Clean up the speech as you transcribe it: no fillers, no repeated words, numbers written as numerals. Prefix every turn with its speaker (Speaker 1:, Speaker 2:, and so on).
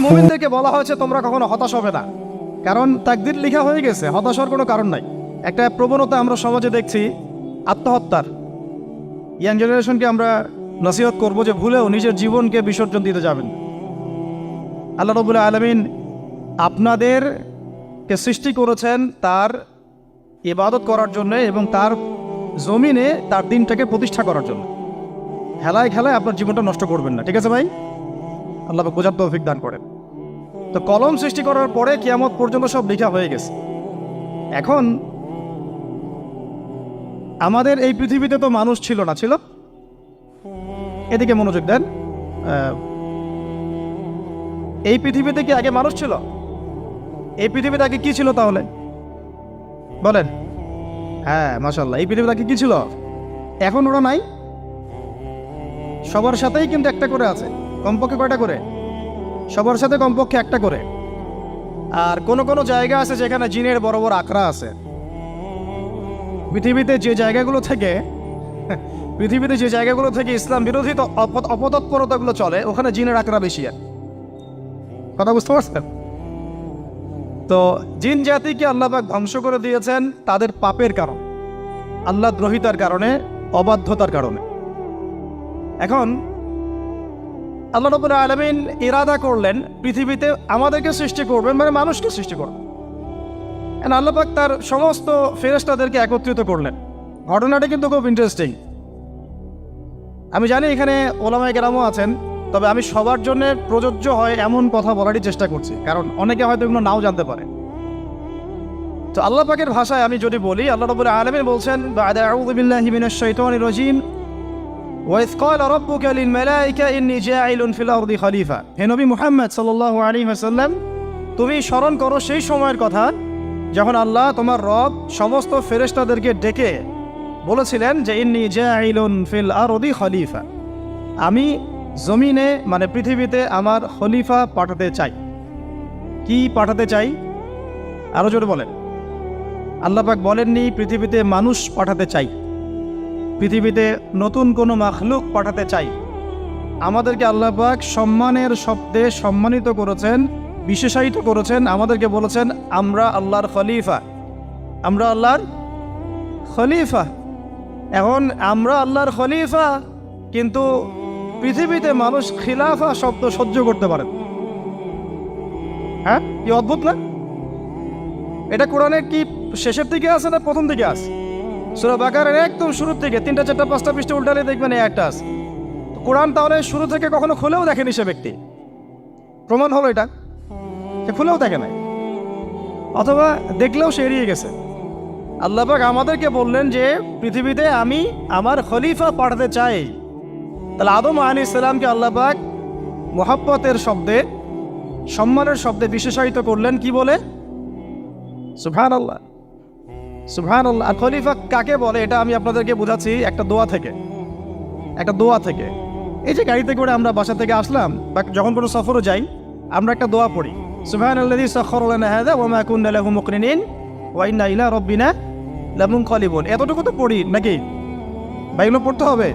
Speaker 1: মুমিনদেরকে বলা হয়েছে তোমরা কখনো হতাশ হবে না, কারণ তাকদীর লেখা হয়ে গেছে, হতাশার কোনো কারণ নাই। একটা প্রবণতা আমরা সমাজে দেখছি আত্মহত্যার। ইয়াং জেনারেশনকে আমরা নসিহত করব যে ভুলেও নিজের জীবনকে বিসর্জন দিতে যাবেন। আল্লাহ রাব্বুল আলামিন আপনাদেরকে সৃষ্টি করেছেন তার ইবাদত করার জন্য এবং তার জমিনে তার দিনটাকে প্রতিষ্ঠা করার জন্য। খেলায় খেলায় আপনার জীবনটা নষ্ট করবেন না, ঠিক আছে ভাই? আল্লাহ বোঝার তৌফিক দান করেন। তো কলম সৃষ্টি করার পরে কিয়ামত পর্যন্ত সব লেখা হয়ে গেছে। এখন আমাদের এই পৃথিবীতে তো মানুষ ছিল না, ছিল? এদিকে মনোযোগ দেন। এই পৃথিবীতে কি আগে মানুষ ছিল? এই পৃথিবীতে আগে কি ছিল তাহলে বলেন? হ্যাঁ, মাশাআল্লাহ। এই পৃথিবীতে আগে কি ছিল? এখন ওরা নাই? সবার সাথেই কিন্তু একটা করে আছে। কমপক্ষে কয়টা করে? সবার সাথে কমপক্ষে একটা করে। আর কোন কোন জায়গা আছে যেখানে জিনের বড় বড় আখড়া আছে। পৃথিবীতে যে জায়গাগুলো থেকে ইসলাম বিরোধী অপতৎপরতাগুলো চলে, ওখানে জিনের আখড়া বেশি। কথা বুঝতে পারছেন? তো জিন জাতিকে আল্লাহ পাক ধ্বংস করে দিয়েছেন তাদের পাপের কারণ, আল্লাহ দ্রোহিতার কারণে, অবাধ্যতার কারণে। এখন আল্লাহ রাব্বুল আলামিন ইরাদা করলেন পৃথিবীতে আমাদেরকে সৃষ্টি করবেন, মানে মানুষকে সৃষ্টি করবেন। আল্লাহ পাক তার সমস্ত ফেরেশতাদেরকে একত্রিত করলেন। ঘটনাটা কিন্তু খুব ইন্টারেস্টিং। আমি জানি এখানে ওলামায়ে কেরামও আছেন, তবে আমি সবার জন্য প্রযোজ্য হয় এমন কথা বলারই চেষ্টা করছি, কারণ অনেকে হয়তো এগুলো নাও জানতে পারে। তো আল্লাহ পাকের ভাষায় আমি যদি বলি, আল্লাহ রাব্বুল আলামিন বলছেন, বা'দা আউযু বিল্লাহি মিনাশ শাইতানির রাজীম, ওয়াইয ক্বালা রাব্বুকা লিল মালাইকা ইন্নী জাইলুন ফিল আরদি খলিফা। হে নবী মুহাম্মদ সাল্লাল্লাহু আলাইহি ওয়াসাল্লাম, তুমি স্মরণ করো সেই সময়ের কথা যখন আল্লাহ তোমার রব সমস্ত ফেরেশতাদেরকে ডেকে বলেছিলেন যে ইন্নী জাইলুন ফিল আরদি খলিফা, আমি জমিনে মানে পৃথিবীতে আমার খলিফা পাঠাতে চাই। কি পাঠাতে চাই? আরো জোরে বলেন। আল্লাহ পাক বলেননি পৃথিবীতে মানুষ পাঠাতে চাই, পৃথিবীতে নতুন কোনো মাখলুক পাঠাতে চাই। আমাদেরকে আল্লাহ পাক সম্মানের শব্দে সম্মানিত করেছেন, বিশেষায়িত করেছেন। আমাদেরকে বলেছেন আমরা আল্লাহর খলিফা, আমরা আল্লাহর খলিফা। এখন আমরা আল্লাহর খলিফা, কিন্তু পৃথিবীতে মানুষ খিলাফা শব্দ সহ্য করতে পারে। হ্যাঁ, কি অদ্ভুত না? এটা কোরআনের কি শেষের দিকে আছে না প্রথম দিকে আছে? সূরা বাকারার একদম শুরুর থেকে 3টা 4টা 5টা পৃষ্ঠা উল্টালে দেখবেন এই একটা আছে। কোরআন তাহলে শুরু থেকে কখনো খুলেও দেখেনি সে ব্যক্তি। প্রমাণ হলো এটা, সে খুলেও দেখে নাই, অথবা দেখলেও সে এড়িয়ে গেছে। আল্লাহ পাক আমাদেরকে বললেন যে পৃথিবীতে আমি আমার খলিফা পাঠাতে চাই। তাহলে আদম আলাইহিস সালামকে আল্লাহ পাক মুহাব্বতের শব্দে, সম্মানের শব্দে বিশেষায়িত করলেন কি বলে? সুবহানাল্লাহ, সুবহানাল্লাহ। আর খলিফা কাকে বলে এটা আমি আপনাদেরকে বোঝাচ্ছি একটা দোয়া থেকে। এই যে গাড়িতে করে আমরা বাসা থেকে আসলাম বা যখন কোনো সফরে যাই, আমরা একটা দোয়া পড়ি, সুবহানাল্লাযী সাখখারা লানা হাযা ওয়া মা কুন্না লাহু মুকরিনিন ওয়া ইন্না ইলা রাব্বিনা লামুনকালিবুন। এতটুকু তো পড়ি নাকি? বা এগুলো পড়তে হবে?